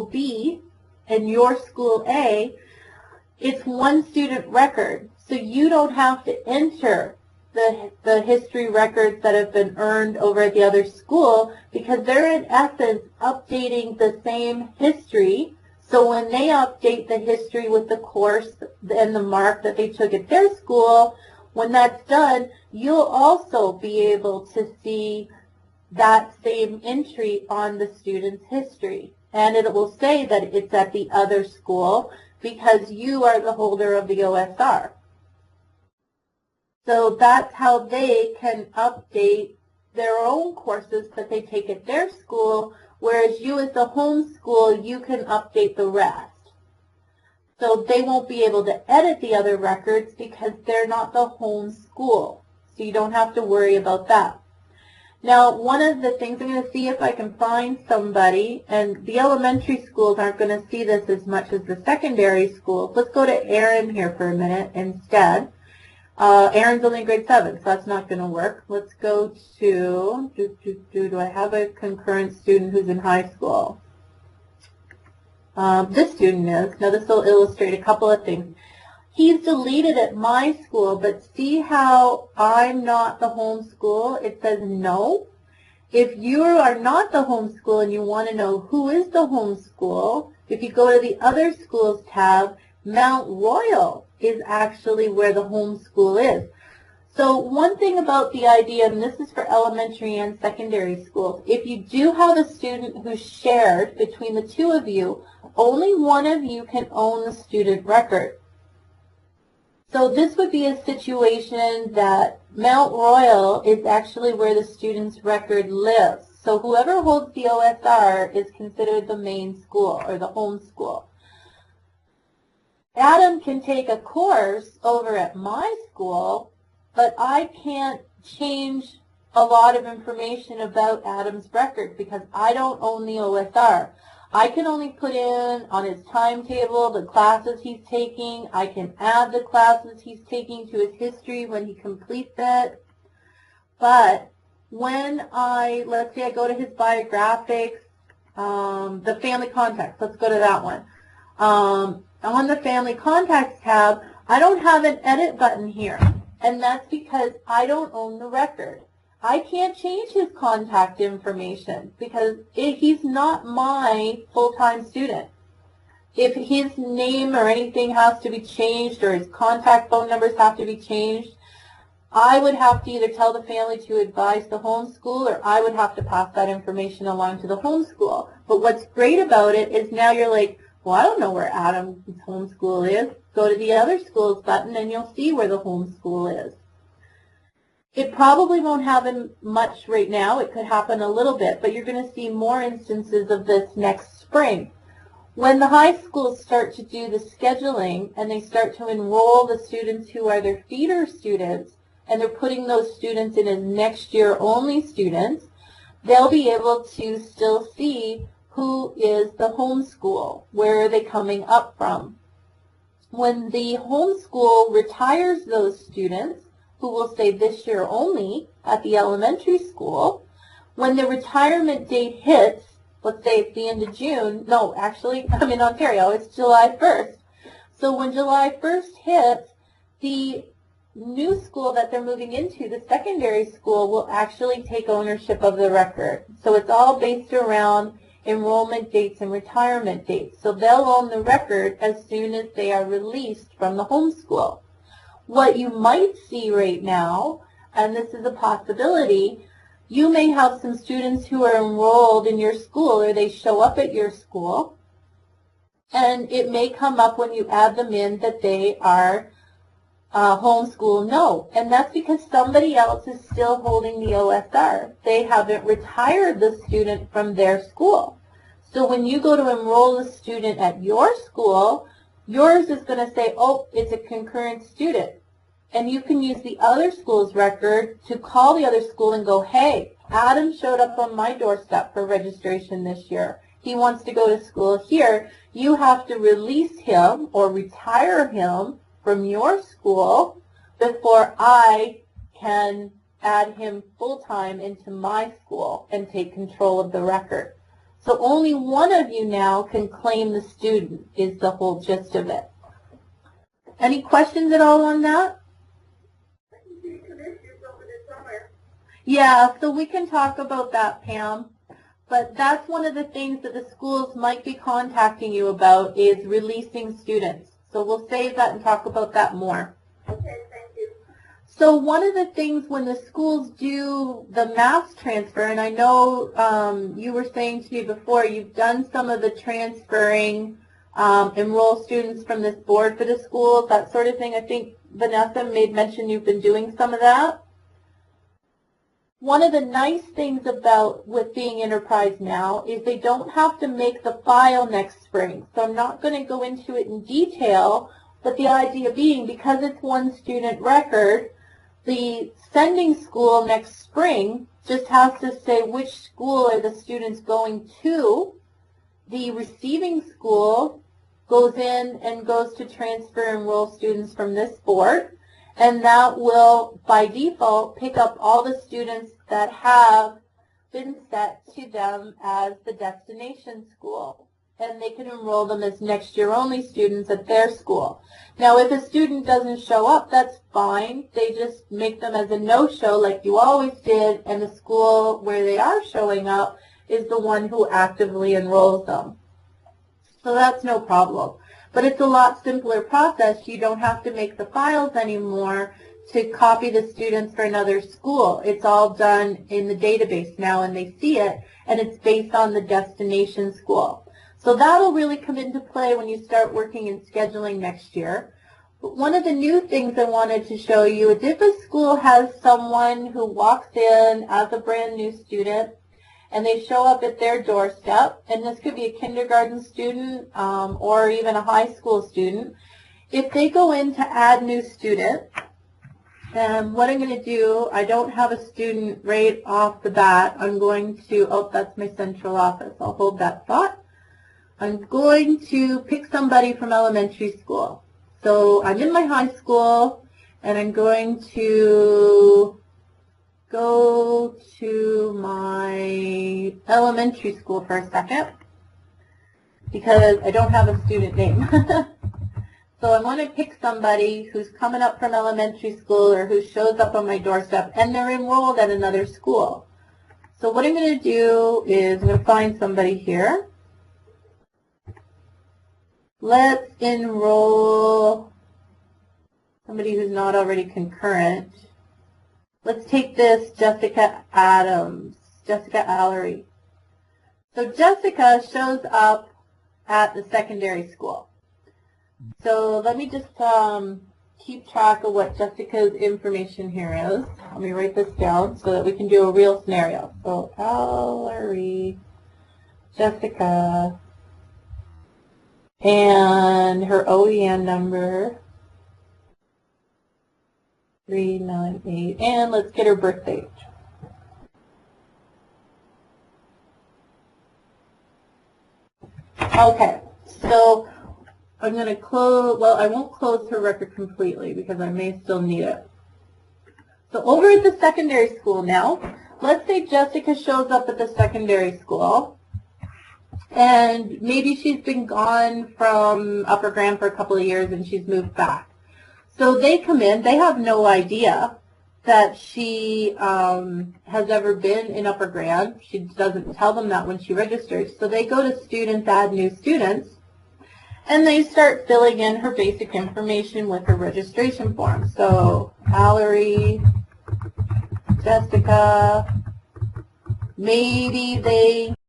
school B and your school A, it's one student record. So you don't have to enter the history records that have been earned over at the other school, because they're in essence updating the same history. So when they update the history with the course and the mark that they took at their school, when that's done, you'll also be able to see that same entry on the student's history. And it will say that it's at the other school because you are the holder of the OSR. So that's how they can update their own courses that they take at their school, whereas you as the home school, you can update the rest. So they won't be able to edit the other records because they're not the home school. So you don't have to worry about that. Now, one of the things, I'm going to see if I can find somebody, and the elementary schools aren't going to see this as much as the secondary schools. Let's go to Aaron here for a minute instead. Aaron's only in grade 7, so that's not going to work. Let's go to, do I have a concurrent student who's in high school? This student is. Now this will illustrate a couple of things. He's deleted at my school, but see how I'm not the home school? It says no. If you are not the home school and you want to know who is the home school, if you go to the other schools tab, Mount Royal is actually where the home school is. So one thing about the idea, and this is for elementary and secondary schools, if you do have a student who's shared between the two of you, only one of you can own the student record. So this would be a situation that Mount Royal is actually where the student's record lives. So whoever holds the OSR is considered the main school or the home school. Adam can take a course over at my school, but I can't change a lot of information about Adam's record because I don't own the OSR. I can only put in on his timetable the classes he's taking. I can add the classes he's taking to his history when he completes it. But when let's say I go to his biographics, the family contacts, let's go to that one. On the family contacts tab, I don't have an edit button here. And that's because I don't own the record. I can't change his contact information because he's not my full-time student. If his name or anything has to be changed or his contact phone numbers have to be changed, I would have to either tell the family to advise the homeschool or I would have to pass that information along to the homeschool. But what's great about it is now you're like, well, I don't know where Adam's homeschool is. Go to the other schools button and you'll see where the homeschool is. It probably won't happen much right now. It could happen a little bit, but you're going to see more instances of this next spring. When the high schools start to do the scheduling and they start to enroll the students who are their feeder students, and they're putting those students in as next year only students, they'll be able to still see who is the homeschool, where are they coming up from. When the homeschool retires those students, who will say this year only at the elementary school, when the retirement date hits, let's say it's the end of June, no, actually, I'm in Ontario, it's July 1st. So when July 1st hits, the new school that they're moving into, the secondary school, will actually take ownership of the record. So it's all based around enrollment dates and retirement dates. So they'll own the record as soon as they are released from the homeschool. What you might see right now, and this is a possibility, you may have some students who are enrolled in your school or they show up at your school, and it may come up when you add them in that they are homeschool no. And that's because somebody else is still holding the OSR. They haven't retired the student from their school. So when you go to enroll a student at your school, yours is going to say, oh, it's a concurrent student. And you can use the other school's record to call the other school and go, hey, Adam showed up on my doorstep for registration this year. He wants to go to school here. You have to release him or retire him from your school before I can add him full-time into my school and take control of the record. So only one of you now can claim the student is the whole gist of it. Any questions at all on that? Yeah, so we can talk about that, Pam. But that's one of the things that the schools might be contacting you about is releasing students. So we'll save that and talk about that more. Okay, thank you. So one of the things when the schools do the mass transfer, and I know you were saying to me before, you've done some of the transferring, enroll students from this board for the schools, that sort of thing. I think Vanessa made mention you've been doing some of that. One of the nice things about with being Enterprise now is they don't have to make the file next spring. So I'm not going to go into it in detail, but the idea being because it's one student record, the sending school next spring just has to say which school are the students going to. The receiving school goes in and goes to transfer and enroll students from this board. And that will, by default, pick up all the students that have been set to them as the destination school. And they can enroll them as next year only students at their school. Now, if a student doesn't show up, that's fine. They just make them as a no-show like you always did, and the school where they are showing up is the one who actively enrolls them. So that's no problem. But it's a lot simpler process. You don't have to make the files anymore to copy the students for another school. It's all done in the database now, and they see it, and it's based on the destination school. So that'll really come into play when you start working in scheduling next year. But one of the new things I wanted to show you is if a school has someone who walks in as a brand new student, and they show up at their doorstep, and this could be a kindergarten student or even a high school student. If they go in to add new student, what I'm going to do, I don't have a student right off the bat. I'm going to, oh, that's my central office. I'll hold that thought. I'm going to pick somebody from elementary school. So I'm in my high school, and I'm going to go to my elementary school for a second because I don't have a student name. So I want to pick somebody who's coming up from elementary school or who shows up on my doorstep and they're enrolled at another school. So what I'm going to do is I'm going to find somebody here. Let's enroll somebody who's not already concurrent. Let's take this Jessica Adams, Jessica Allery. So Jessica shows up at the secondary school. So let me just keep track of what Jessica's information here is. Let me write this down so that we can do a real scenario. So Allery, Jessica, and her OEN number. 398, and let's get her birth date. Okay, so I'm going to close, well, I won't close her record completely because I may still need it. So over at the secondary school now, let's say Jessica shows up at the secondary school, and maybe she's been gone from Upper Grand for a couple of years and she's moved back. So they come in, they have no idea that she has ever been in Upper Grand. She doesn't tell them that when she registers. So they go to students, add new students, and they start filling in her basic information with her registration form. So Allery, Jessica, maybe they